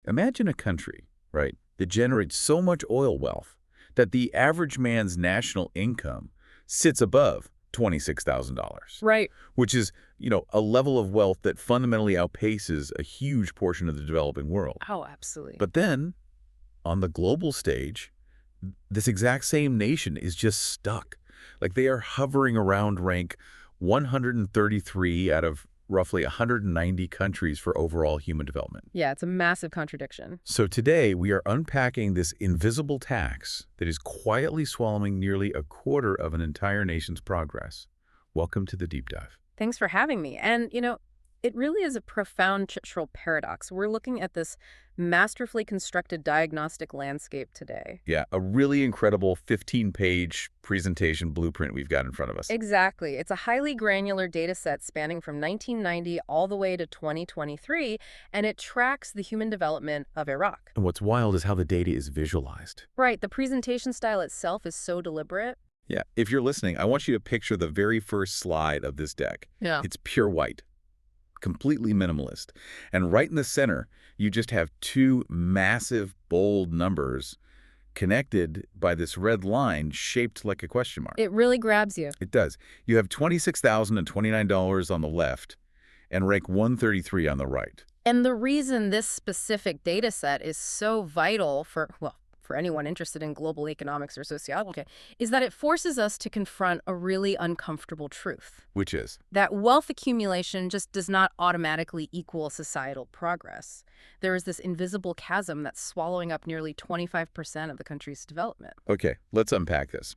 Imagine a country, right, that generates so much oil wealth that the average man's national income sits above $26,000, Right. which is, a level of wealth that fundamentally outpaces a huge portion of the developing world. Oh, absolutely. But then, on the global stage, this exact same nation is just stuck. Like they are hovering around rank 133 out of roughly 190 countries for overall human development. Yeah, it's a massive contradiction. So today we are unpacking this invisible tax that is quietly swallowing nearly a quarter of an entire nation's progress. Welcome to the deep dive. Thanks for having me. And, it really is a profound cultural paradox. We're looking at this masterfully constructed diagnostic landscape today. Yeah, a really incredible 15-page presentation blueprint we've got in front of us. Exactly. It's a highly granular data set spanning from 1990 all the way to 2023, and it tracks the human development of Iraq. And what's wild is how the data is visualized. Right. The presentation style itself is so deliberate. Yeah, if you're listening, I want you to picture the very first slide of this deck. Yeah. It's pure white, completely minimalist. And right in the center, you just have two massive, bold numbers connected by this red line shaped like a question mark. It really grabs you. It does. You have $26,029 on the left and rank 133 on the right. And the reason this specific data set is so vital for anyone interested in global economics or sociology is that it forces us to confront a really uncomfortable truth. Which is? That wealth accumulation just does not automatically equal societal progress. There is this invisible chasm that's swallowing up nearly 25% of the country's development. Okay, let's unpack this.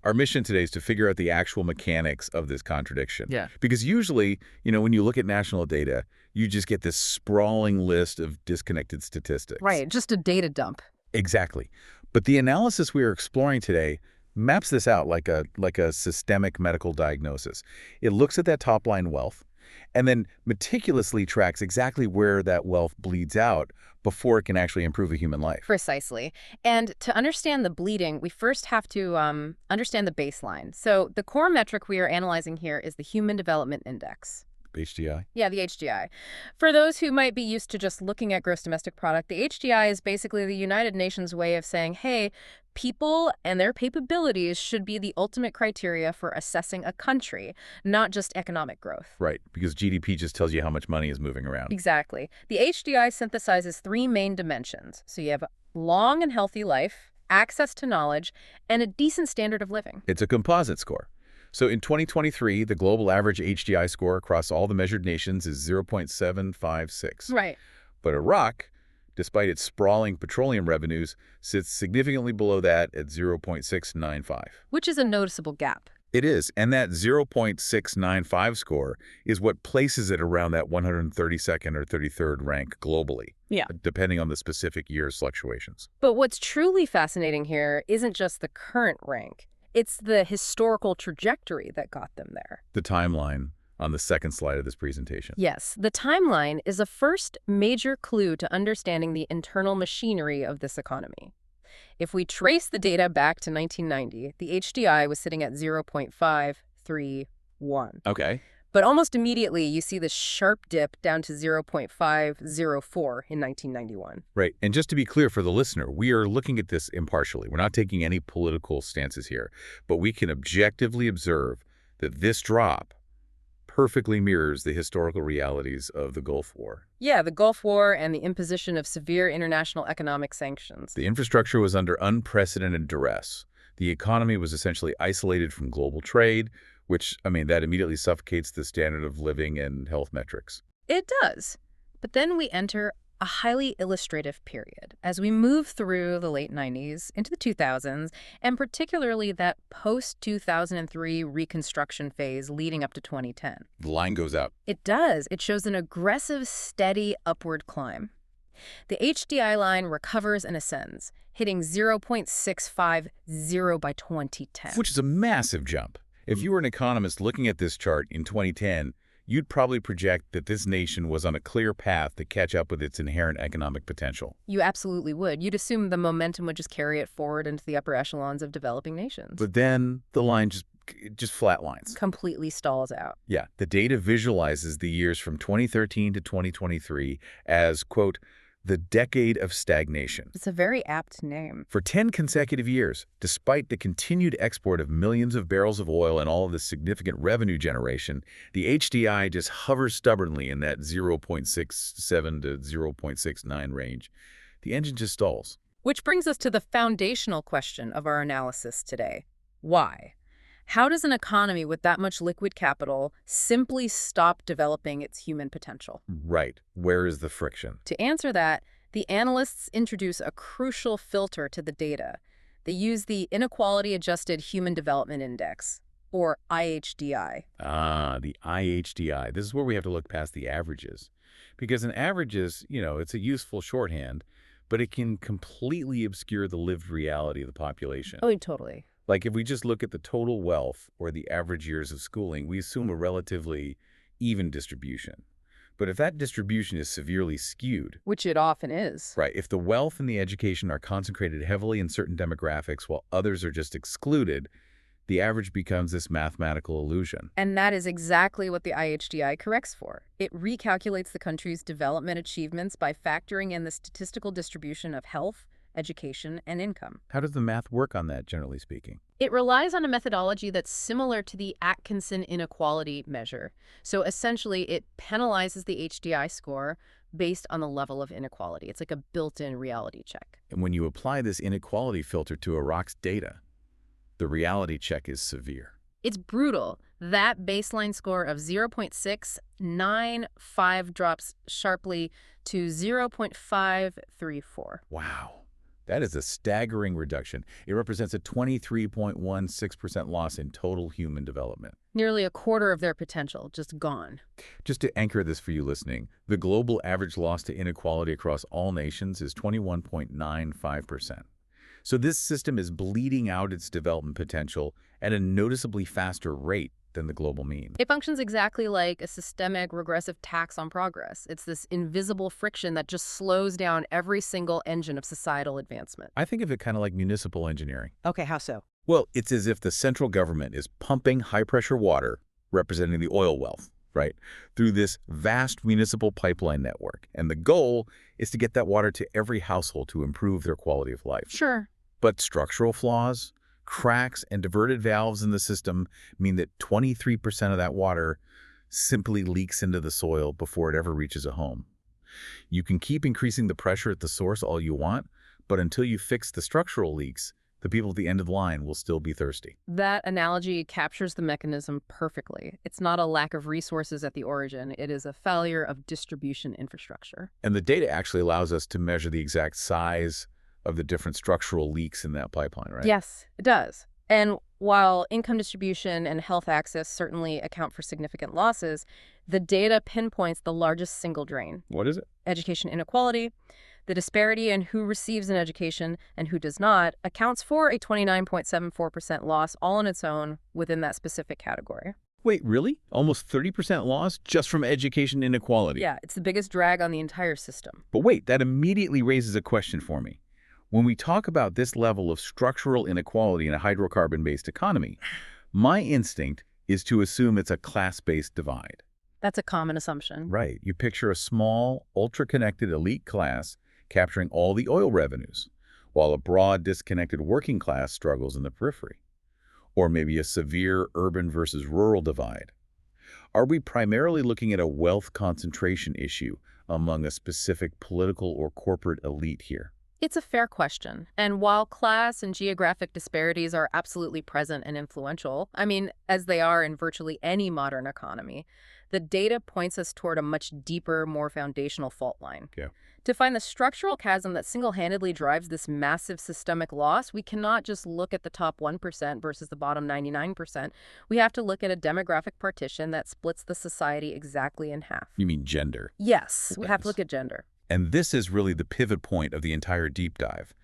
Our mission today is to figure out the actual mechanics of this contradiction. Yeah. Because usually, when you look at national data, you just get this sprawling list of disconnected statistics. Right, just a data dump. Exactly. But the analysis we are exploring today maps this out like a systemic medical diagnosis. It looks at that top-line wealth and then meticulously tracks exactly where that wealth bleeds out before it can actually improve a human life. Precisely. And to understand the bleeding, we first have to understand the baseline. So the core metric we are analyzing here is the Human Development Index. HDI? Yeah, the HDI. For those who might be used to just looking at gross domestic product, the HDI is basically the United Nations way of saying, hey, people and their capabilities should be the ultimate criteria for assessing a country, not just economic growth. Right, because GDP just tells you how much money is moving around. Exactly. The HDI synthesizes three main dimensions. So you have long and healthy life, access to knowledge, and a decent standard of living. It's a composite score. So in 2023, the global average HDI score across all the measured nations is 0.756. Right. But Iraq, despite its sprawling petroleum revenues, sits significantly below that at 0.695. Which is a noticeable gap. It is, and that 0.695 score is what places it around that 132nd or 33rd rank globally. Yeah. Depending on the specific year's fluctuations. But what's truly fascinating here isn't just the current rank. It's the historical trajectory that got them there. The timeline on the second slide of this presentation. Yes, the timeline is a first major clue to understanding the internal machinery of this economy. If we trace the data back to 1990, the HDI was sitting at 0.531. Okay. But almost immediately, you see this sharp dip down to 0.504 in 1991. Right. And just to be clear for the listener, we are looking at this impartially. We're not taking any political stances here, but we can objectively observe that this drop perfectly mirrors the historical realities of the Gulf War. Yeah, the Gulf War and the imposition of severe international economic sanctions. The infrastructure was under unprecedented duress. The economy was essentially isolated from global trade, which, that immediately suffocates the standard of living and health metrics. It does. But then we enter a highly illustrative period as we move through the late 90s into the 2000s, and particularly that post-2003 reconstruction phase leading up to 2010. The line goes up. It does. It shows an aggressive, steady upward climb. The HDI line recovers and ascends, hitting 0.650 by 2010. Which is a massive jump. If you were an economist looking at this chart in 2010, you'd probably project that this nation was on a clear path to catch up with its inherent economic potential. You absolutely would. You'd assume the momentum would just carry it forward into the upper echelons of developing nations. But then the line just flatlines. Completely stalls out. Yeah, the data visualizes the years from 2013 to 2023 as, quote, the decade of stagnation. It's a very apt name. For 10 consecutive years, despite the continued export of millions of barrels of oil and all of the significant revenue generation, the HDI just hovers stubbornly in that 0.67 to 0.69 range. The engine just stalls. Which brings us to the foundational question of our analysis today. Why? How does an economy with that much liquid capital simply stop developing its human potential? Right. Where is the friction? To answer that, the analysts introduce a crucial filter to the data. They use the Inequality-Adjusted Human Development Index, or IHDI. Ah, the IHDI. This is where we have to look past the averages. Because an average is, it's a useful shorthand, but it can completely obscure the lived reality of the population. Oh, totally. Like if we just look at the total wealth or the average years of schooling, we assume a relatively even distribution. But if that distribution is severely skewed, Which it often is. right, if the wealth and the education are concentrated heavily in certain demographics while others are just excluded, the average becomes this mathematical illusion. And that is exactly what the IHDI corrects for. It recalculates the country's development achievements by factoring in the statistical distribution of health, education, and income. How does the math work on that, generally speaking? It relies on a methodology that's similar to the Atkinson inequality measure. So essentially, it penalizes the HDI score based on the level of inequality. It's like a built-in reality check. And when you apply this inequality filter to Iraq's data, the reality check is severe. It's brutal. That baseline score of 0.695 drops sharply to 0.534. Wow. That is a staggering reduction. It represents a 23.16% loss in total human development. Nearly a quarter of their potential just gone. Just to anchor this for you listening, the global average loss to inequality across all nations is 21.95%. So this system is bleeding out its development potential at a noticeably faster rate than the global mean. It functions exactly like a systemic regressive tax on progress. It's this invisible friction that just slows down every single engine of societal advancement. I think of it kind of like municipal engineering. Okay, how so? Well, it's as if the central government is pumping high-pressure water, representing the oil wealth, right, through this vast municipal pipeline network. And the goal is to get that water to every household to improve their quality of life. Sure. But structural flaws, cracks, and diverted valves in the system mean that 23% of that water simply leaks into the soil before it ever reaches a home. You can keep increasing the pressure at the source all you want, but until you fix the structural leaks, the people at the end of the line will still be thirsty. That analogy captures the mechanism perfectly. It's not a lack of resources at the origin. It is a failure of distribution infrastructure. And the data actually allows us to measure the exact size of the different structural leaks in that pipeline, right? Yes, it does. And while income distribution and health access certainly account for significant losses, the data pinpoints the largest single drain. What is it? Education inequality. The disparity in who receives an education and who does not accounts for a 29.74% loss all on its own within that specific category. Wait, really? Almost 30% loss just from education inequality? Yeah, it's the biggest drag on the entire system. But wait, that immediately raises a question for me. When we talk about this level of structural inequality in a hydrocarbon-based economy, my instinct is to assume it's a class-based divide. That's a common assumption. Right. You picture a small, ultra-connected elite class capturing all the oil revenues, while a broad, disconnected working class struggles in the periphery. Or maybe a severe urban versus rural divide. Are we primarily looking at a wealth concentration issue among a specific political or corporate elite here? It's a fair question. And while class and geographic disparities are absolutely present and influential, as they are in virtually any modern economy, the data points us toward a much deeper, more foundational fault line. Yeah. To find the structural chasm that single-handedly drives this massive systemic loss, we cannot just look at the top 1% versus the bottom 99%. We have to look at a demographic partition that splits the society exactly in half. You mean gender? Yes, we have to look at gender. And this is really the pivot point of the entire deep dive.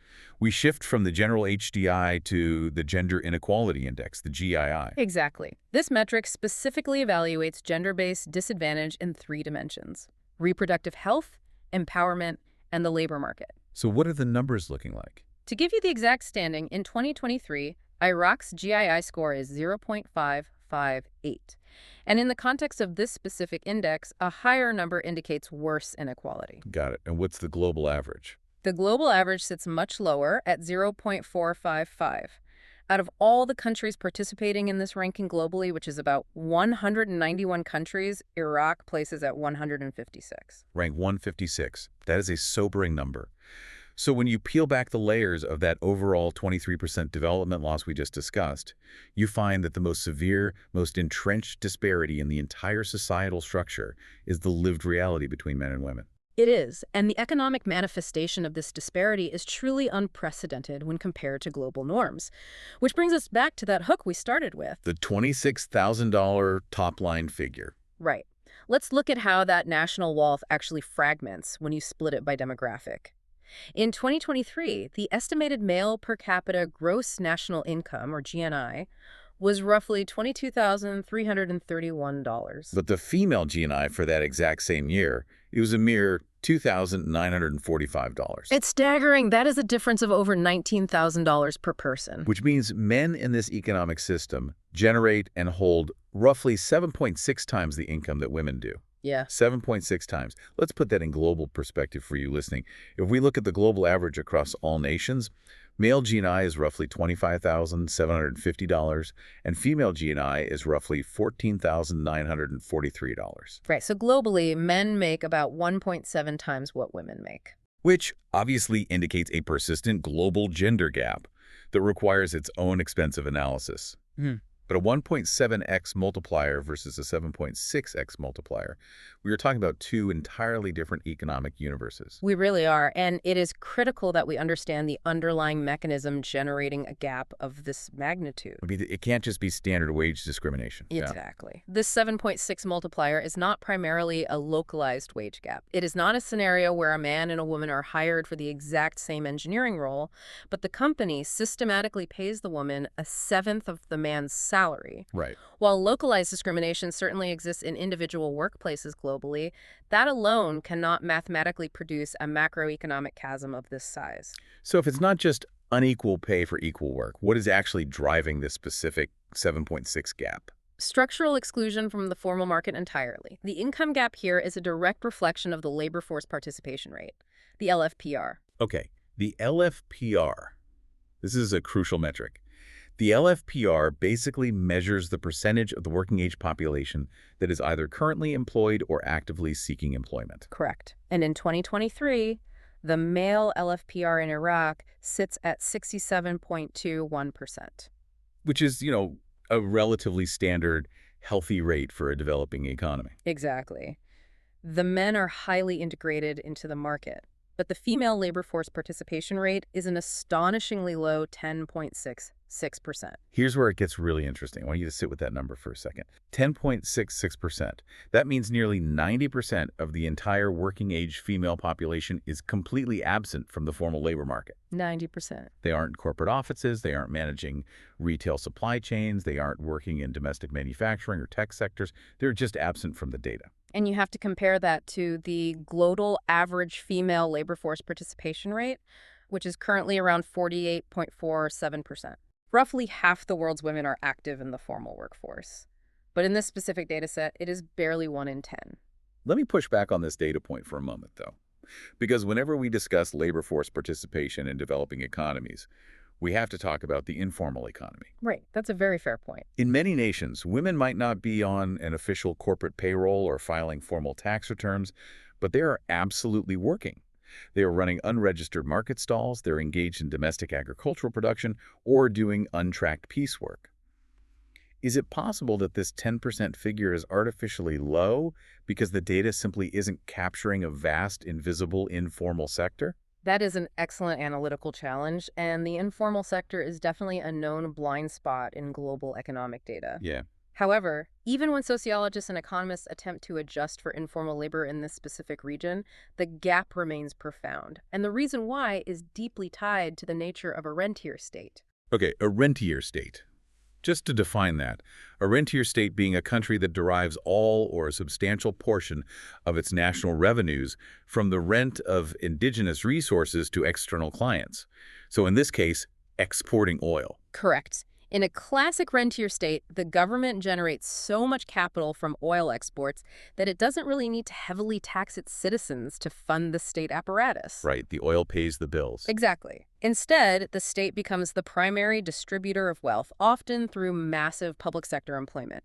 We shift from the general HDI to the Gender Inequality Index, the GII. Exactly. This metric specifically evaluates gender-based disadvantage in 3 dimensions: reproductive health, empowerment, and the labor market. So what are the numbers looking like? To give you the exact standing, in 2023, Iraq's GII score is 0.5 0.58. And in the context of this specific index, a higher number indicates worse inequality. Got it. And what's the global average? The global average sits much lower at 0.455. Out of all the countries participating in this ranking globally, which is about 191 countries, Iraq places at 156. Rank 156. That is a sobering number. So when you peel back the layers of that overall 23% development loss we just discussed, you find that the most severe, most entrenched disparity in the entire societal structure is the lived reality between men and women. It is, and the economic manifestation of this disparity is truly unprecedented when compared to global norms. Which brings us back to that hook we started with. The $26,000 top-line figure. Right. Let's look at how that national wealth actually fragments when you split it by demographic. In 2023, the estimated male per capita gross national income, or GNI, was roughly $22,331. But the female GNI for that exact same year, it was a mere $2,945. It's staggering. That is a difference of over $19,000 per person. Which means men in this economic system generate and hold roughly 7.6 times the income that women do. Yeah. 7.6 times. Let's put that in global perspective for you listening. If we look at the global average across all nations, male GNI is roughly $25,750, and female GNI is roughly $14,943. Right. So globally, men make about 1.7 times what women make. Which obviously indicates a persistent global gender gap that requires its own expensive analysis. But a 1.7x multiplier versus a 7.6x multiplier, we are talking about two entirely different economic universes. We really are, and it is critical that we understand the underlying mechanism generating a gap of this magnitude. I mean, it can't just be standard wage discrimination. Exactly. This 7.6 multiplier is not primarily a localized wage gap. It is not a scenario where a man and a woman are hired for the exact same engineering role, but the company systematically pays the woman a seventh of the man's salary. Right. While localized discrimination certainly exists in individual workplaces globally, that alone cannot mathematically produce a macroeconomic chasm of this size. So if it's not just unequal pay for equal work, what is actually driving this specific 7.6 gap? Structural exclusion from the formal market entirely. The income gap here is a direct reflection of the labor force participation rate, the LFPR. Okay, the LFPR. This is a crucial metric. The LFPR basically measures the percentage of the working age population that is either currently employed or actively seeking employment. Correct. And in 2023, the male LFPR in Iraq sits at 67.21%. Which is, a relatively standard, healthy rate for a developing economy. Exactly. The men are highly integrated into the market, but the female labor force participation rate is an astonishingly low 10.66%. Here's where it gets really interesting. I want you to sit with that number for a second. 10.66%. That means nearly 90% of the entire working-age female population is completely absent from the formal labor market. 90%. They aren't in corporate offices. They aren't managing retail supply chains. They aren't working in domestic manufacturing or tech sectors. They're just absent from the data. And you have to compare that to the global average female labor force participation rate, which is currently around 48.47%. Roughly half the world's women are active in the formal workforce. But in this specific data set, it is barely 1 in 10. Let me push back on this data point for a moment, though. Because whenever we discuss labor force participation in developing economies, we have to talk about the informal economy. Right. That's a very fair point. In many nations, women might not be on an official corporate payroll or filing formal tax returns, but they are absolutely working. They are running unregistered market stalls, they're engaged in domestic agricultural production, or doing untracked piecework. Is it possible that this 10% figure is artificially low because the data simply isn't capturing a vast, invisible, informal sector? That is an excellent analytical challenge, and the informal sector is definitely a known blind spot in global economic data. Yeah. However, even when sociologists and economists attempt to adjust for informal labor in this specific region, the gap remains profound. And the reason why is deeply tied to the nature of a rentier state. Okay, a rentier state. Just to define that, a rentier state being a country that derives all or a substantial portion of its national revenues from the rent of indigenous resources to external clients. So in this case, exporting oil. Correct. In a classic rentier state, the government generates so much capital from oil exports that it doesn't really need to heavily tax its citizens to fund the state apparatus. Right, the oil pays the bills. Exactly. Instead, the state becomes the primary distributor of wealth, often through massive public sector employment.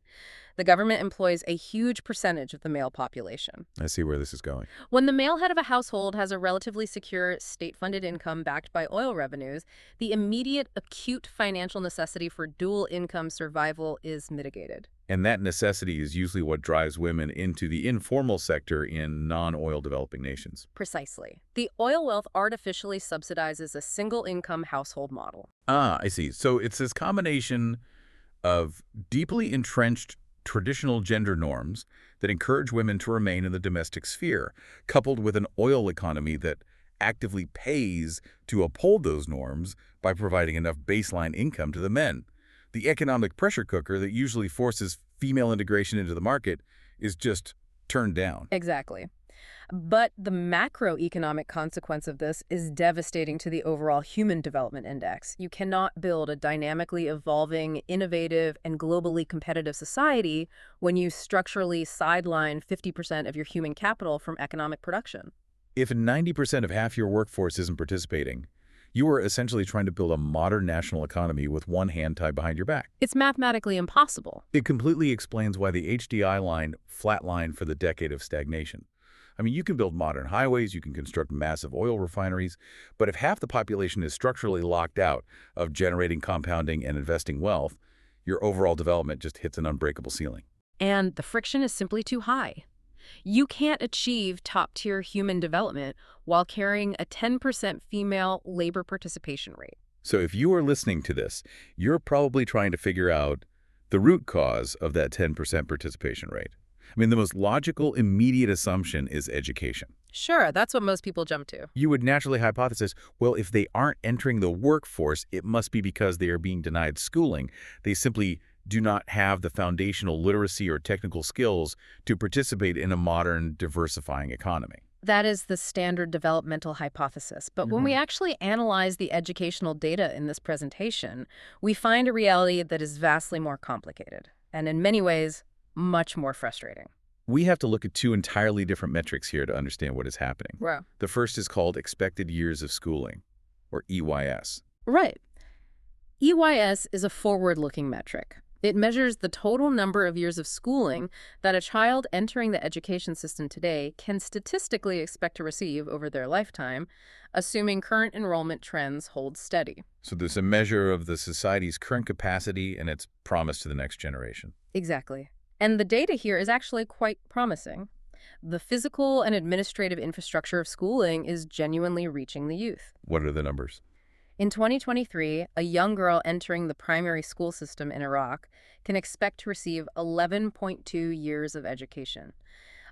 The government employs a huge percentage of the male population. I see where this is going. When the male head of a household has a relatively secure state-funded income backed by oil revenues, the immediate acute financial necessity for dual income survival is mitigated. And that necessity is usually what drives women into the informal sector in non-oil developing nations. Precisely. The oil wealth artificially subsidizes a single-income household model. Ah, I see. So it's this combination of deeply entrenched traditional gender norms that encourage women to remain in the domestic sphere, coupled with an oil economy that actively pays to uphold those norms by providing enough baseline income to the men. The economic pressure cooker that usually forces female integration into the market is just turned down. Exactly. But the macroeconomic consequence of this is devastating to the overall Human Development Index. You cannot build a dynamically evolving, innovative, and globally competitive society when you structurally sideline 50% of your human capital from economic production. If 90% of half your workforce isn't participating, you are essentially trying to build a modern national economy with one hand tied behind your back. It's mathematically impossible. It completely explains why the HDI line flatlined for the decade of stagnation. I mean, you can build modern highways, you can construct massive oil refineries, but if half the population is structurally locked out of generating, compounding, and investing wealth, your overall development just hits an unbreakable ceiling. And the friction is simply too high. You can't achieve top-tier human development while carrying a 10% female labor participation rate. So if you are listening to this, you're probably trying to figure out the root cause of that 10% participation rate. I mean, the most logical, immediate assumption is education. Sure, that's what most people jump to. You would naturally hypothesize, well, if they aren't entering the workforce, it must be because they are being denied schooling. They simply do not have the foundational literacy or technical skills to participate in a modern, diversifying economy. That is the standard developmental hypothesis. But when we actually analyze the educational data in this presentation, we find a reality that is vastly more complicated and in many ways, much more frustrating. We have to look at two entirely different metrics here to understand what is happening. Wow. The first is called expected years of schooling, or EYS. Right. EYS is a forward-looking metric. It measures the total number of years of schooling that a child entering the education system today can statistically expect to receive over their lifetime, assuming current enrollment trends hold steady. So there's a measure of the society's current capacity and its promise to the next generation. Exactly. And the data here is actually quite promising. The physical and administrative infrastructure of schooling is genuinely reaching the youth. What are the numbers? In 2023, a young girl entering the primary school system in Iraq can expect to receive 11.2 years of education.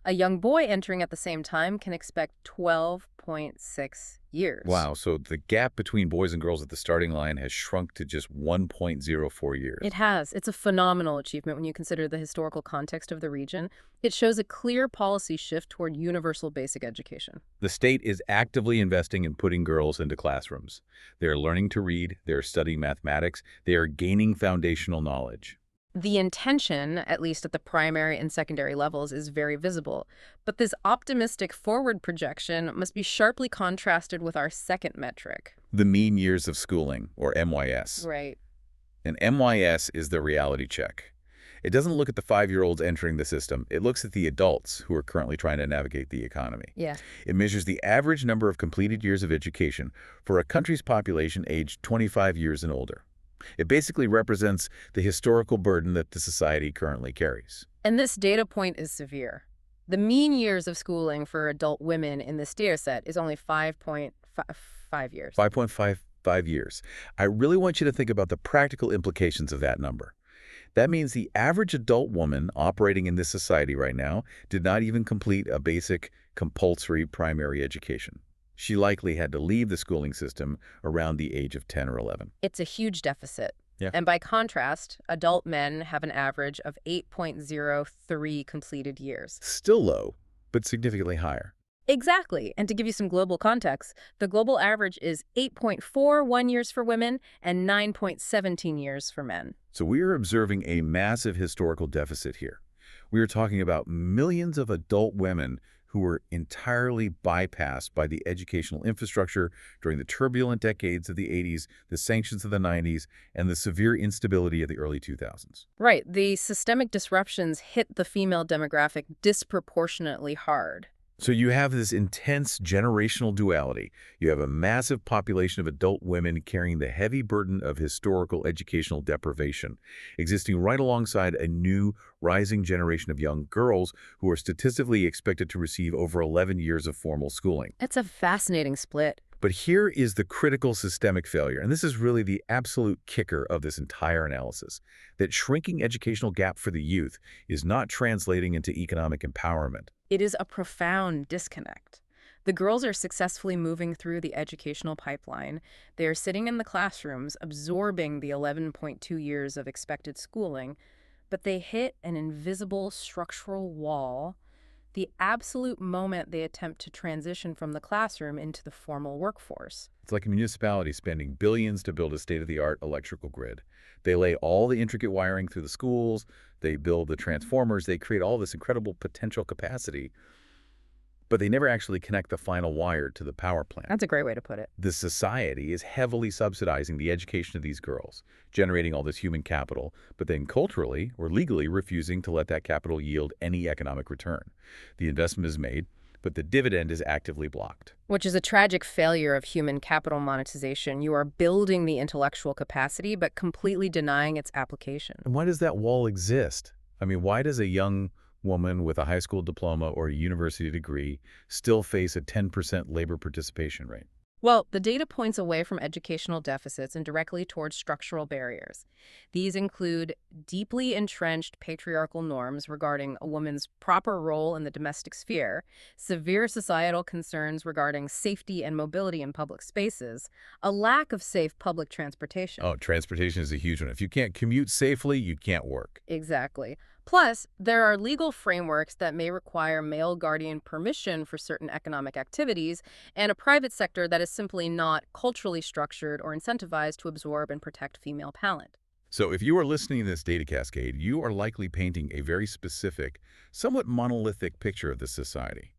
A young boy entering at the same time can expect 12.6 years. Wow, so the gap between boys and girls at the starting line has shrunk to just 1.04 years. It has. It's a phenomenal achievement when you consider the historical context of the region. It shows a clear policy shift toward universal basic education. The state is actively investing in putting girls into classrooms. They are learning to read, they are studying mathematics, they are gaining foundational knowledge. The intention, at least at the primary and secondary levels, is very visible. But this optimistic forward projection must be sharply contrasted with our second metric. The mean years of schooling, or MYS. Right. And MYS is the reality check. It doesn't look at the 5-year-olds entering the system. It looks at the adults who are currently trying to navigate the economy. Yeah. It measures the average number of completed years of education for a country's population aged 25 years and older. It basically represents the historical burden that the society currently carries. And this data point is severe. The mean years of schooling for adult women in this data set is only 5.5 years. 5.55 years. I really want you to think about the practical implications of that number. That means the average adult woman operating in this society right now did not even complete a basic, compulsory primary education. She likely had to leave the schooling system around the age of 10 or 11. It's a huge deficit. Yeah. And by contrast, adult men have an average of 8.03 completed years. Still low, but significantly higher. Exactly. And to give you some global context, the global average is 8.41 years for women and 9.17 years for men. So we are observing a massive historical deficit here. We are talking about millions of adult women who were entirely bypassed by the educational infrastructure during the turbulent decades of the 80s, the sanctions of the 90s, and the severe instability of the early 2000s. Right. The systemic disruptions hit the female demographic disproportionately hard. So you have this intense generational duality. You have a massive population of adult women carrying the heavy burden of historical educational deprivation, existing right alongside a new, rising generation of young girls who are statistically expected to receive over 11 years of formal schooling. It's a fascinating split. But here is the critical systemic failure, and this is really the absolute kicker of this entire analysis, that shrinking educational gap for the youth is not translating into economic empowerment. It is a profound disconnect. The girls are successfully moving through the educational pipeline. They are sitting in the classrooms, absorbing the 11.2 years of expected schooling, but they hit an invisible structural wall the absolute moment they attempt to transition from the classroom into the formal workforce. It's like a municipality spending billions to build a state-of-the-art electrical grid. They lay all the intricate wiring through the schools, they build the transformers, they create all this incredible potential capacity, but they never actually connect the final wire to the power plant. That's a great way to put it. The society is heavily subsidizing the education of these girls, generating all this human capital, but then culturally or legally refusing to let that capital yield any economic return. The investment is made, but the dividend is actively blocked. Which is a tragic failure of human capital monetization. You are building the intellectual capacity, but completely denying its application. And why does that wall exist? I mean, why does a young woman with a high school diploma or a university degree still face a 10% labor participation rate? Well, the data points away from educational deficits and directly towards structural barriers. These include deeply entrenched patriarchal norms regarding a woman's proper role in the domestic sphere, severe societal concerns regarding safety and mobility in public spaces, a lack of safe public transportation. Oh, transportation is a huge one. If you can't commute safely, you can't work. Exactly. Plus, there are legal frameworks that may require male guardian permission for certain economic activities, and a private sector that is simply not culturally structured or incentivized to absorb and protect female talent. So if you are listening to this data cascade, you are likely painting a very specific, somewhat monolithic picture of this society.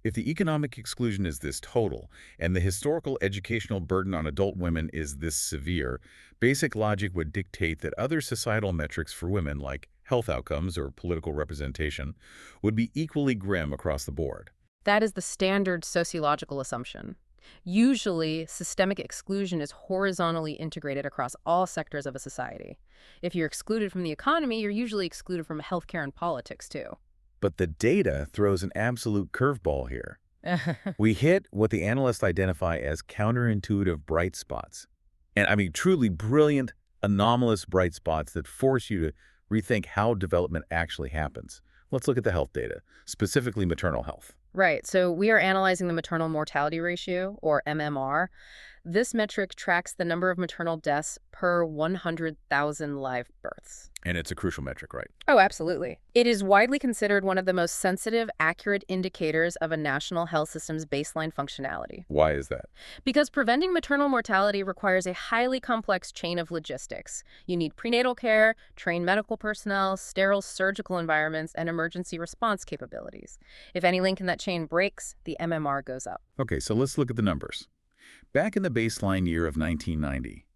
If the economic exclusion is this total, and the historical educational burden on adult women is this severe, basic logic would dictate that other societal metrics for women, like health outcomes or political representation, would be equally grim across the board. That is the standard sociological assumption. Usually, systemic exclusion is horizontally integrated across all sectors of a society. If you're excluded from the economy, you're usually excluded from healthcare and politics, too. But the data throws an absolute curveball here. We hit what the analysts identify as counterintuitive bright spots. And I mean, truly brilliant, anomalous bright spots that force you to rethink how development actually happens. Let's look at the health data, specifically maternal health. Right. So we are analyzing the maternal mortality ratio, or MMR. This metric tracks the number of maternal deaths per 100,000 live births. And it's a crucial metric, right? Oh, absolutely. It is widely considered one of the most sensitive, accurate indicators of a national health system's baseline functionality. Why is that? Because preventing maternal mortality requires a highly complex chain of logistics. You need prenatal care, trained medical personnel, sterile surgical environments, and emergency response capabilities. If any link in that chain breaks, the MMR goes up. Okay, so let's look at the numbers. Back in the baseline year of 1990,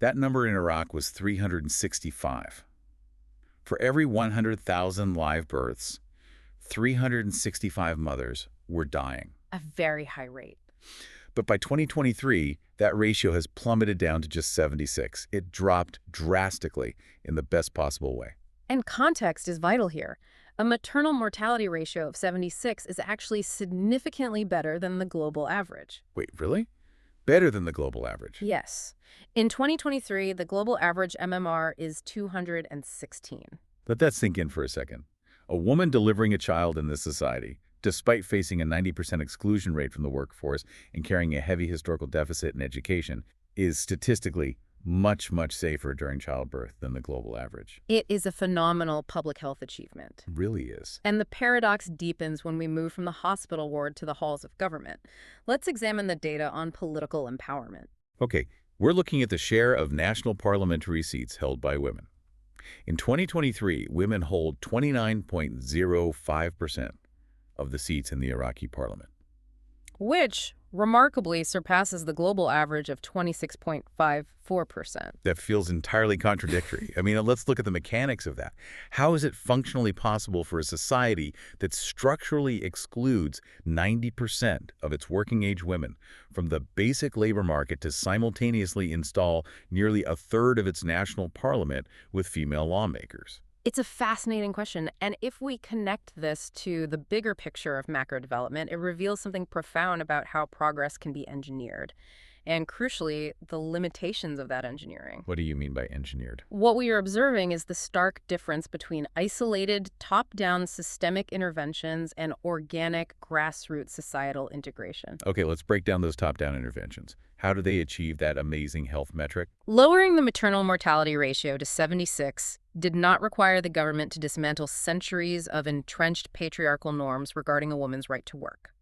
that number in Iraq was 365. For every 100,000 live births, 365 mothers were dying. A very high rate. But by 2023, that ratio has plummeted down to just 76. It dropped drastically in the best possible way. And context is vital here. A maternal mortality ratio of 76 is actually significantly better than the global average. Wait, really? Better than the global average? Yes. In 2023, the global average MMR is 216. Let that sink in for a second. A woman delivering a child in this society, despite facing a 90% exclusion rate from the workforce and carrying a heavy historical deficit in education, is statistically Much, much safer during childbirth than the global average. It is a phenomenal public health achievement. Really is. And the paradox deepens when we move from the hospital ward to the halls of government. Let's examine the data on political empowerment. Okay, we're looking at the share of national parliamentary seats held by women. In 2023, women hold 29.05% of the seats in the Iraqi parliament. Which remarkably surpasses the global average of 26.54%. That feels entirely contradictory. I mean, let's look at the mechanics of that. How is it functionally possible for a society that structurally excludes 90% of its working-age women from the basic labor market to simultaneously install nearly a third of its national parliament with female lawmakers? It's a fascinating question, and if we connect this to the bigger picture of macro development, it reveals something profound about how progress can be engineered, and crucially, the limitations of that engineering. What do you mean by engineered? What we are observing is the stark difference between isolated, top-down systemic interventions and organic, grassroots societal integration. Okay, let's break down those top-down interventions. How do they achieve that amazing health metric? Lowering the maternal mortality ratio to 76 did not require the government to dismantle centuries of entrenched patriarchal norms regarding a woman's right to work.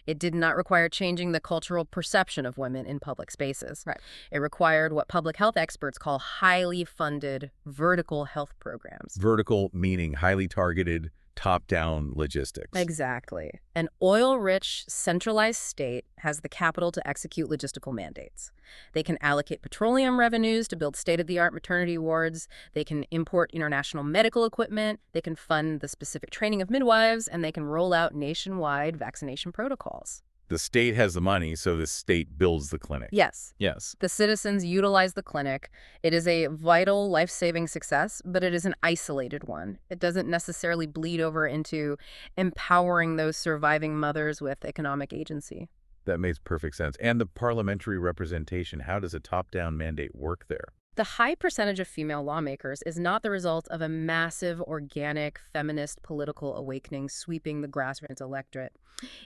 It did not require changing the cultural perception of women in public spaces. Right. It required what public health experts call highly funded vertical health programs. Vertical meaning highly targeted, top-down logistics. Exactly. An oil-rich, centralized state has the capital to execute logistical mandates. They can allocate petroleum revenues to build state-of-the-art maternity wards. They can import international medical equipment. They can fund the specific training of midwives, and they can roll out nationwide vaccination protocols. The state has the money, so the state builds the clinic. Yes. Yes. The citizens utilize the clinic. It is a vital, life-saving success, but it is an isolated one. It doesn't necessarily bleed over into empowering those surviving mothers with economic agency. That makes perfect sense. And the parliamentary representation, how does a top-down mandate work there? The high percentage of female lawmakers is not the result of a massive, organic, feminist political awakening sweeping the grassroots electorate.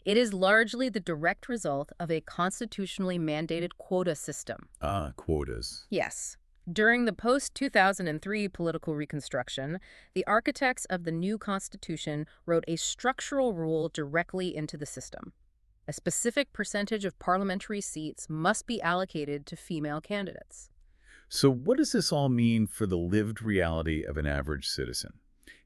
It is largely the direct result of a constitutionally mandated quota system. Quotas. Yes. During the post-2003 political reconstruction, the architects of the new Constitution wrote a structural rule directly into the system. A specific percentage of parliamentary seats must be allocated to female candidates. So what does this all mean for the lived reality of an average citizen?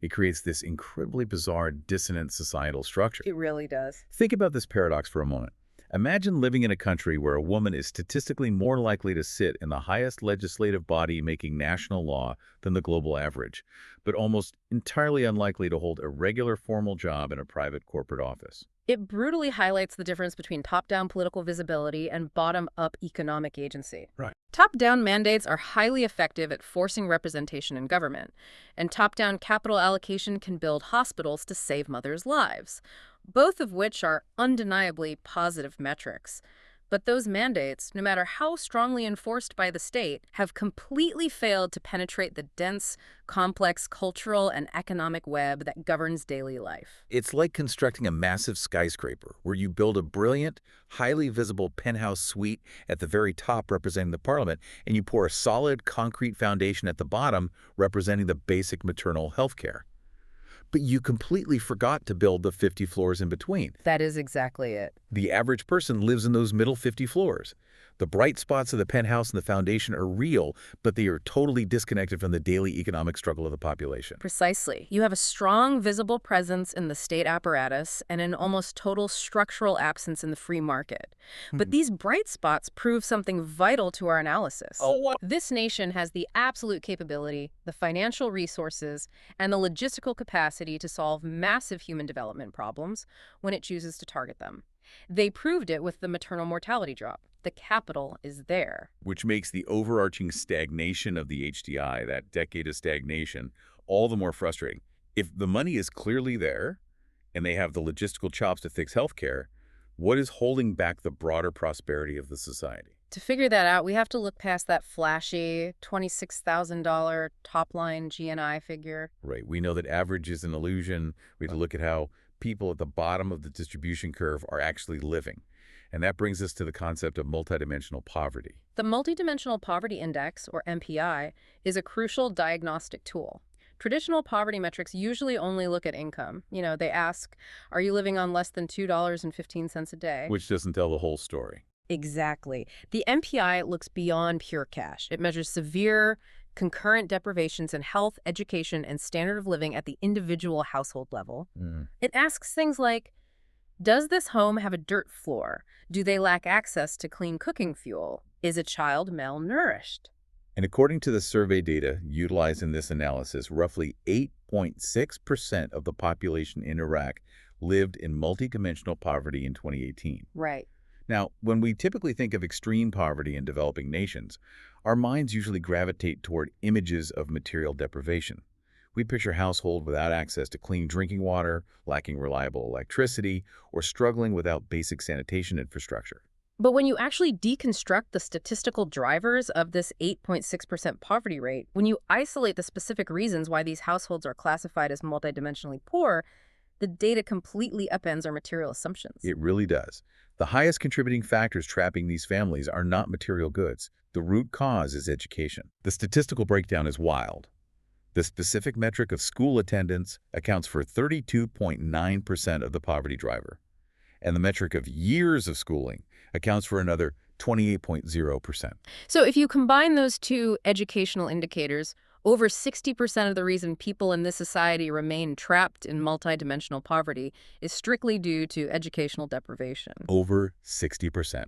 It creates this incredibly bizarre, dissonant societal structure. It really does. Think about this paradox for a moment. Imagine living in a country where a woman is statistically more likely to sit in the highest legislative body making national law than the global average, but almost entirely unlikely to hold a regular formal job in a private corporate office. It brutally highlights the difference between top-down political visibility and bottom-up economic agency. Right. Top-down mandates are highly effective at forcing representation in government, and top-down capital allocation can build hospitals to save mothers' lives, both of which are undeniably positive metrics. But those mandates, no matter how strongly enforced by the state, have completely failed to penetrate the dense, complex cultural and economic web that governs daily life. It's like constructing a massive skyscraper where you build a brilliant, highly visible penthouse suite at the very top representing the parliament, and you pour a solid concrete foundation at the bottom representing the basic maternal health care. But you completely forgot to build the 50 floors in between. That is exactly it. The average person lives in those middle 50 floors. The bright spots of the penthouse and the foundation are real, but they are totally disconnected from the daily economic struggle of the population. Precisely. You have a strong, visible presence in the state apparatus and an almost total structural absence in the free market. But these bright spots prove something vital to our analysis. Oh, what? This nation has the absolute capability, the financial resources, and the logistical capacity to solve massive human development problems when it chooses to target them. They proved it with the maternal mortality drop. The capital is there. Which makes the overarching stagnation of the HDI, that decade of stagnation, all the more frustrating. If the money is clearly there, and they have the logistical chops to fix healthcare, what is holding back the broader prosperity of the society? To figure that out, we have to look past that flashy $26,000 top-line GNI figure. Right. We know that average is an illusion. We have to look at how people at the bottom of the distribution curve are actually living. And that brings us to the concept of multidimensional poverty. The Multidimensional Poverty Index, or MPI, is a crucial diagnostic tool. Traditional poverty metrics usually only look at income. They ask, are you living on less than $2.15 a day? Which doesn't tell the whole story. Exactly. The MPI looks beyond pure cash. It measures severe, concurrent deprivations in health, education, and standard of living at the individual household level. It asks things like, does this home have a dirt floor? Do they lack access to clean cooking fuel? Is a child malnourished? And according to the survey data utilized in this analysis, roughly 8.6% of the population in Iraq lived in multidimensional poverty in 2018. Right. Now, when we typically think of extreme poverty in developing nations, our minds usually gravitate toward images of material deprivation. We picture households without access to clean drinking water, lacking reliable electricity, or struggling without basic sanitation infrastructure. But when you actually deconstruct the statistical drivers of this 8.6% poverty rate, when you isolate the specific reasons why these households are classified as multidimensionally poor, the data completely upends our material assumptions. It really does. The highest contributing factors trapping these families are not material goods. The root cause is education. The statistical breakdown is wild. The specific metric of school attendance accounts for 32.9% of the poverty driver, and the metric of years of schooling accounts for another 28.0%. So if you combine those two educational indicators, over 60% of the reason people in this society remain trapped in multidimensional poverty is strictly due to educational deprivation. Over 60%.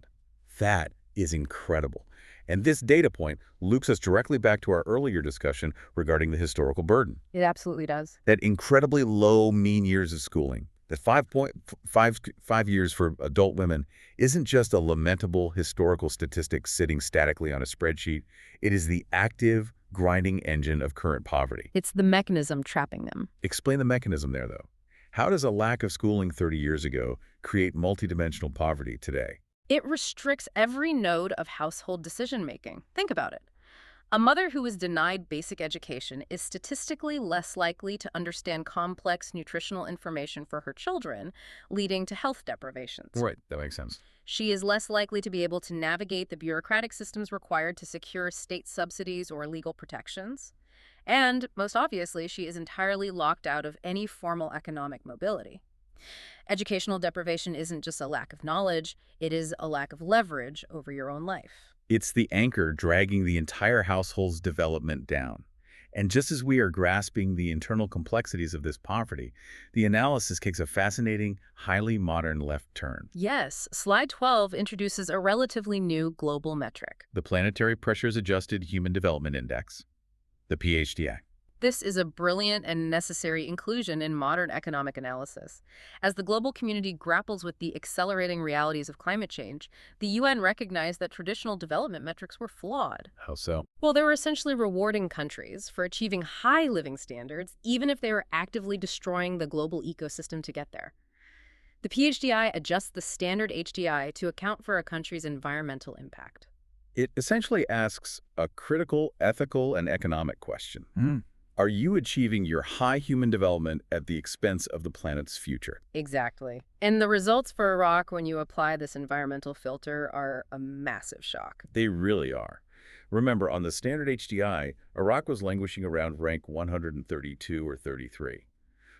That is incredible. And this data point loops us directly back to our earlier discussion regarding the historical burden. It absolutely does. That incredibly low mean years of schooling, that 5.5 years for adult women, isn't just a lamentable historical statistic sitting statically on a spreadsheet. It is the active, grinding engine of current poverty. It's the mechanism trapping them. Explain the mechanism there, though. How does a lack of schooling 30 years ago create multidimensional poverty today? It restricts every node of household decision-making. Think about it. A mother who is denied basic education is statistically less likely to understand complex nutritional information for her children, leading to health deprivations. Right, that makes sense. She is less likely to be able to navigate the bureaucratic systems required to secure state subsidies or legal protections. And, most obviously, she is entirely locked out of any formal economic mobility. Educational deprivation isn't just a lack of knowledge, it is a lack of leverage over your own life. It's the anchor dragging the entire household's development down. And just as we are grasping the internal complexities of this poverty, the analysis takes a fascinating, highly modern left turn. Yes, slide 12 introduces a relatively new global metric. The Planetary Pressures Adjusted Human Development Index, the PHDI. This is a brilliant and necessary inclusion in modern economic analysis. As the global community grapples with the accelerating realities of climate change, the UN recognized that traditional development metrics were flawed. How so? Well, they were essentially rewarding countries for achieving high living standards, even if they were actively destroying the global ecosystem to get there. The PHDI adjusts the standard HDI to account for a country's environmental impact. It essentially asks a critical, ethical, and economic question. Are you achieving your high human development at the expense of the planet's future? Exactly. And the results for Iraq when you apply this environmental filter are a massive shock. They really are. Remember, on the standard HDI, Iraq was languishing around rank 132 or 33.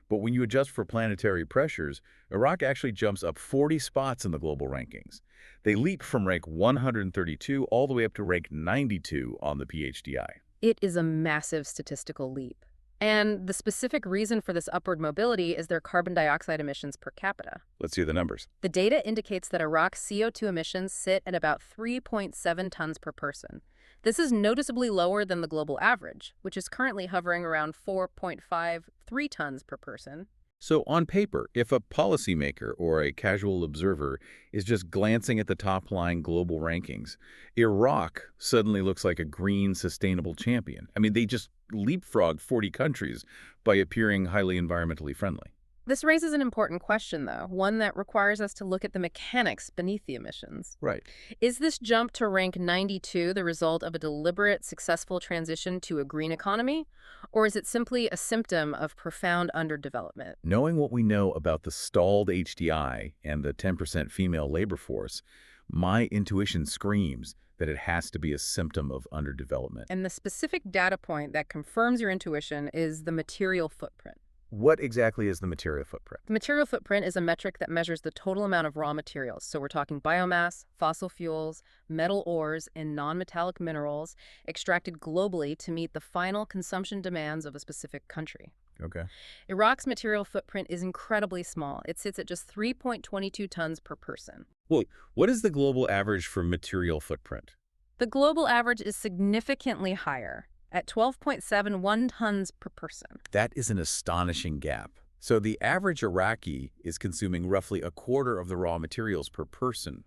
But when you adjust for planetary pressures, Iraq actually jumps up 40 spots in the global rankings. They leap from rank 132 all the way up to rank 92 on the PHDI. It is a massive statistical leap. And the specific reason for this upward mobility is their carbon dioxide emissions per capita. Let's see the numbers. The data indicates that Iraq's CO2 emissions sit at about 3.7 tons per person. This is noticeably lower than the global average, which is currently hovering around 4.53 tons per person. So on paper, if a policymaker or a casual observer is just glancing at the top-line global rankings, Iraq suddenly looks like a green, sustainable champion. I mean, they just leapfrogged 40 countries by appearing highly environmentally friendly. This raises an important question, though, one that requires us to look at the mechanics beneath the emissions. Right. Is this jump to rank 92 the result of a deliberate, successful transition to a green economy? Or is it simply a symptom of profound underdevelopment? Knowing what we know about the stalled HDI and the 10% female labor force, my intuition screams that it has to be a symptom of underdevelopment. And the specific data point that confirms your intuition is the material footprint. What exactly is the material footprint? The material footprint is a metric that measures the total amount of raw materials. So we're talking biomass, fossil fuels, metal ores, and non-metallic minerals extracted globally to meet the final consumption demands of a specific country. Okay. Iraq's material footprint is incredibly small. It sits at just 3.22 tons per person. Well, what is the global average for material footprint? The global average is significantly higher, at 12.71 tons per person. That is an astonishing gap. So the average Iraqi is consuming roughly a quarter of the raw materials per person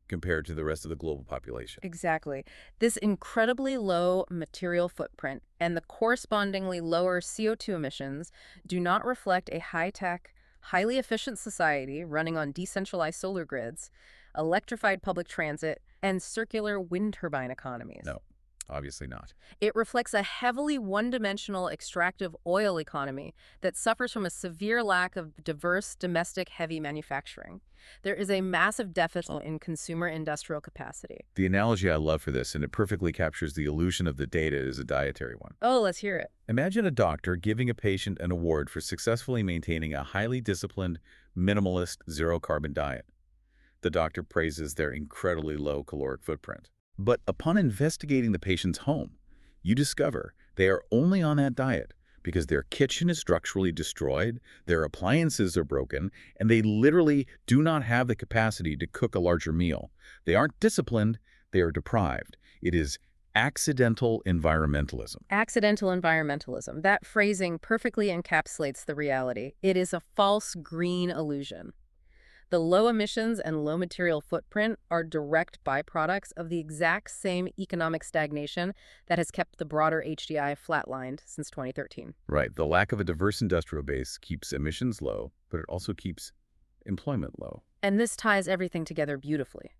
compared to the rest of the global population. Exactly. This incredibly low material footprint and the correspondingly lower CO2 emissions do not reflect a high-tech, highly efficient society running on decentralized solar grids, electrified public transit, and circular wind turbine economies. No, obviously not. It reflects a heavily one-dimensional extractive oil economy that suffers from a severe lack of diverse domestic heavy manufacturing. There is a massive deficit in consumer industrial capacity. The analogy I love for this, and it perfectly captures the illusion of the data, is a dietary one. Oh, let's hear it. Imagine a doctor giving a patient an award for successfully maintaining a highly disciplined, minimalist, zero-carbon diet. The doctor praises their incredibly low caloric footprint. But upon investigating the patient's home, you discover they are only on that diet because their kitchen is structurally destroyed, their appliances are broken, and they literally do not have the capacity to cook a larger meal. They aren't disciplined, they are deprived. It is accidental environmentalism. Accidental environmentalism. That phrasing perfectly encapsulates the reality. It is a false green illusion. The low emissions and low material footprint are direct byproducts of the exact same economic stagnation that has kept the broader HDI flatlined since 2013. Right. The lack of a diverse industrial base keeps emissions low, but it also keeps employment low. And this ties everything together beautifully.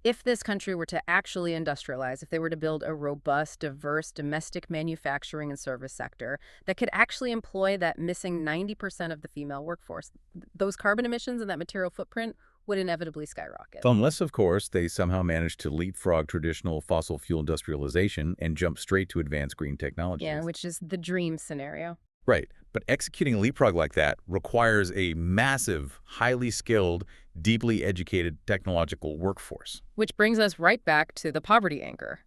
If this country were to actually industrialize, if they were to build a robust, diverse domestic manufacturing and service sector that could actually employ that missing 90% of the female workforce, those carbon emissions and that material footprint would inevitably skyrocket. Unless, of course, they somehow manage to leapfrog traditional fossil fuel industrialization and jump straight to advanced green technologies. Yeah, which is the dream scenario. Right. But executing a leapfrog like that requires a massive, highly skilled, deeply educated technological workforce. Which brings us right back to the poverty anchor.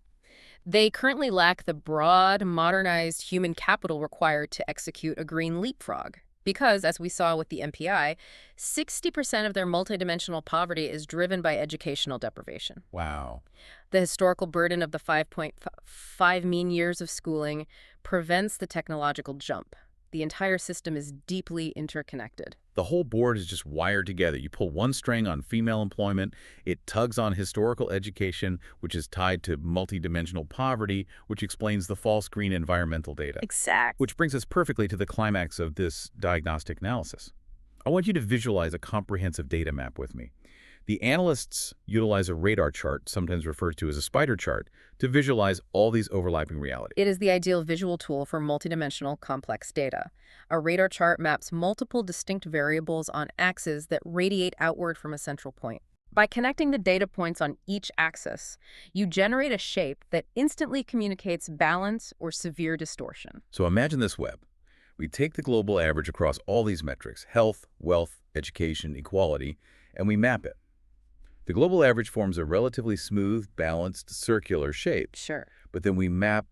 They currently lack the broad, modernized human capital required to execute a green leapfrog. Because, as we saw with the MPI, 60% of their multidimensional poverty is driven by educational deprivation. Wow. The historical burden of the 5.5 mean years of schooling prevents the technological jump. The entire system is deeply interconnected. The whole board is just wired together. You pull one string on female employment, it tugs on historical education, which is tied to multidimensional poverty, which explains the false green environmental data. Exactly. Which brings us perfectly to the climax of this diagnostic analysis. I want you to visualize a comprehensive data map with me. The analysts utilize a radar chart, sometimes referred to as a spider chart, to visualize all these overlapping realities. It is the ideal visual tool for multidimensional complex data. A radar chart maps multiple distinct variables on axes that radiate outward from a central point. By connecting the data points on each axis, you generate a shape that instantly communicates balance or severe distortion. So imagine this web. We take the global average across all these metrics, health, wealth, education, equality, and we map it. The global average forms a relatively smooth, balanced, circular shape. Sure. But then we map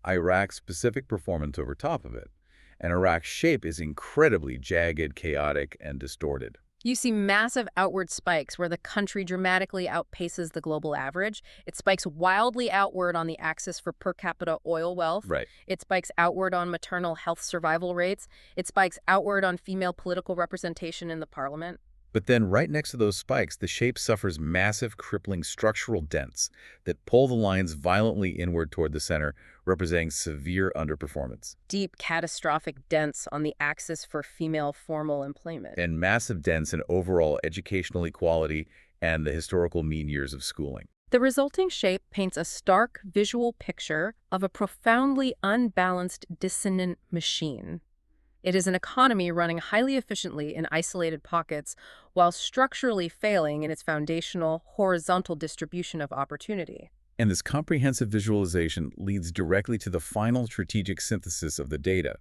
Iraq's specific performance over top of it. And Iraq's shape is incredibly jagged, chaotic, and distorted. You see massive outward spikes where the country dramatically outpaces the global average. It spikes wildly outward on the axis for per capita oil wealth. Right. It spikes outward on maternal health survival rates. It spikes outward on female political representation in the parliament. But then right next to those spikes, the shape suffers massive crippling structural dents that pull the lines violently inward toward the center, representing severe underperformance. Deep, catastrophic dents on the axis for female formal employment. And massive dents in overall educational equality and the historical mean years of schooling. The resulting shape paints a stark visual picture of a profoundly unbalanced, dissonant machine. It is an economy running highly efficiently in isolated pockets while structurally failing in its foundational, horizontal distribution of opportunity. And this comprehensive visualization leads directly to the final strategic synthesis of the data.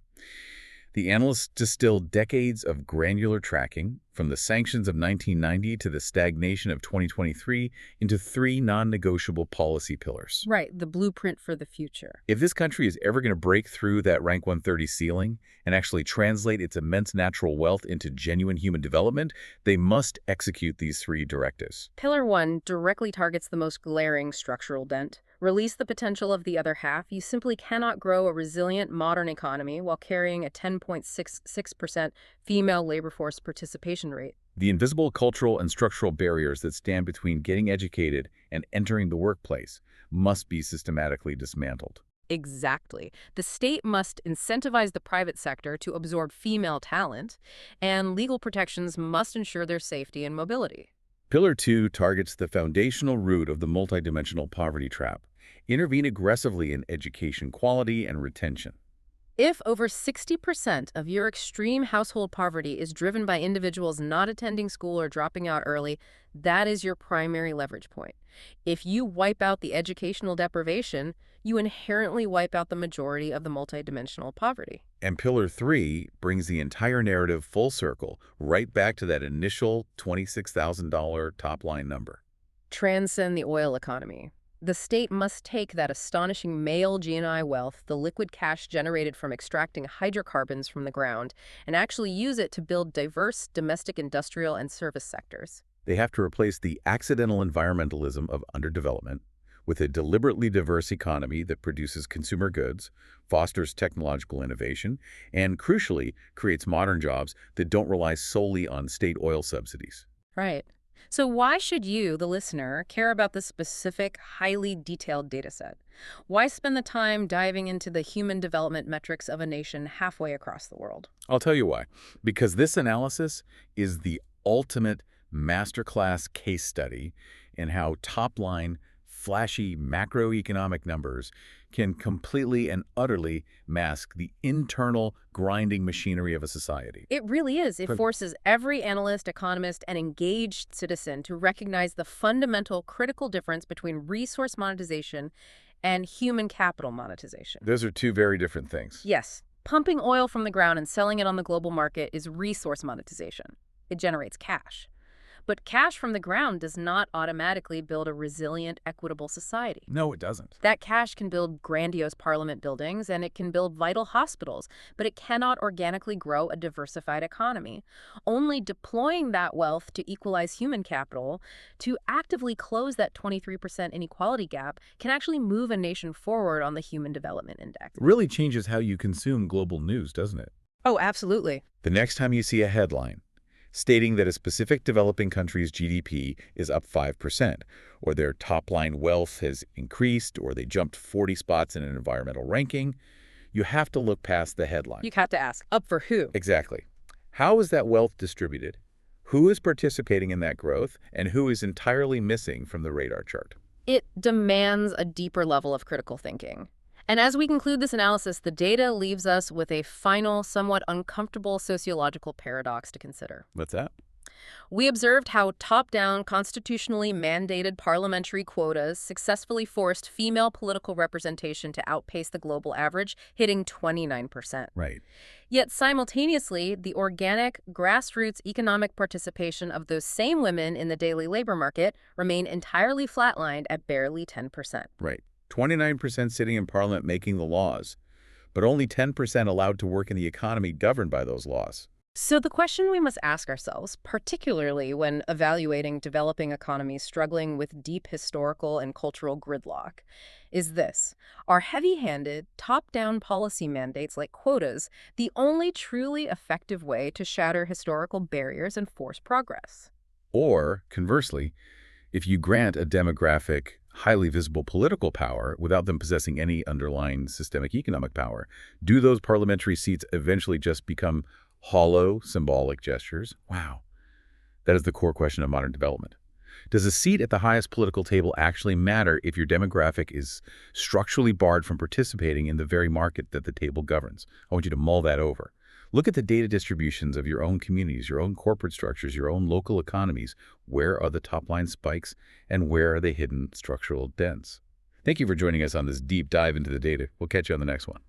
The analysts distilled decades of granular tracking, from the sanctions of 1990 to the stagnation of 2023, into three non-negotiable policy pillars. Right, the blueprint for the future. If this country is ever going to break through that rank 130 ceiling and actually translate its immense natural wealth into genuine human development, they must execute these three directives. Pillar 1 directly targets the most glaring structural dent. Release the potential of the other half. You simply cannot grow a resilient modern economy while carrying a 10.66% female labor force participation rate. The invisible cultural and structural barriers that stand between getting educated and entering the workplace must be systematically dismantled. Exactly. The state must incentivize the private sector to absorb female talent, and legal protections must ensure their safety and mobility. Pillar 2 targets the foundational root of the multidimensional poverty trap. Intervene aggressively in education quality and retention. If over 60% of your extreme household poverty is driven by individuals not attending school or dropping out early, that is your primary leverage point. If you wipe out the educational deprivation, you inherently wipe out the majority of the multidimensional poverty. And Pillar 3 brings the entire narrative full circle, right back to that initial $26,000 top-line number. Transcend the oil economy. The state must take that astonishing male GNI wealth, the liquid cash generated from extracting hydrocarbons from the ground, and actually use it to build diverse domestic industrial and service sectors. They have to replace the accidental environmentalism of underdevelopment with a deliberately diverse economy that produces consumer goods, fosters technological innovation, and, crucially, creates modern jobs that don't rely solely on state oil subsidies. Right. So why should you, the listener, care about this specific, highly detailed dataset? Why spend the time diving into the human development metrics of a nation halfway across the world? I'll tell you why. Because this analysis is the ultimate masterclass case study in how top-line, flashy macroeconomic numbers can completely and utterly mask the internal grinding machinery of a society. It really is. It forces every analyst, economist, and engaged citizen to recognize the fundamental critical difference between resource monetization and human capital monetization. Those are two very different things. Yes, pumping oil from the ground and selling it on the global market is resource monetization. It generates cash. But cash from the ground does not automatically build a resilient, equitable society. No, it doesn't. That cash can build grandiose parliament buildings and it can build vital hospitals, but it cannot organically grow a diversified economy. Only deploying that wealth to equalize human capital, to actively close that 23% inequality gap, can actually move a nation forward on the Human Development Index. It really changes how you consume global news, doesn't it? Oh, absolutely. The next time you see a headline stating that a specific developing country's GDP is up 5%, or their top-line wealth has increased, or they jumped 40 spots in an environmental ranking, you have to look past the headline. You have to ask, up for who? Exactly. How is that wealth distributed? Who is participating in that growth, and who is entirely missing from the radar chart? It demands a deeper level of critical thinking. And as we conclude this analysis, the data leaves us with a final, somewhat uncomfortable sociological paradox to consider. What's that? We observed how top-down, constitutionally mandated parliamentary quotas successfully forced female political representation to outpace the global average, hitting 29%. Right. Yet simultaneously, the organic, grassroots economic participation of those same women in the daily labor market remained entirely flatlined at barely 10%. Right. 29% sitting in Parliament making the laws, but only 10% allowed to work in the economy governed by those laws. So the question we must ask ourselves, particularly when evaluating developing economies struggling with deep historical and cultural gridlock, is this. Are heavy-handed, top-down policy mandates like quotas the only truly effective way to shatter historical barriers and force progress? Or, conversely, if you grant a demographic, highly visible political power without them possessing any underlying systemic economic power, do those parliamentary seats eventually just become hollow, symbolic gestures? Wow. That is the core question of modern development. Does a seat at the highest political table actually matter if your demographic is structurally barred from participating in the very market that the table governs? I want you to mull that over. Look at the data distributions of your own communities, your own corporate structures, your own local economies. Where are the top-line spikes, and where are the hidden structural dents? Thank you for joining us on this deep dive into the data. We'll catch you on the next one.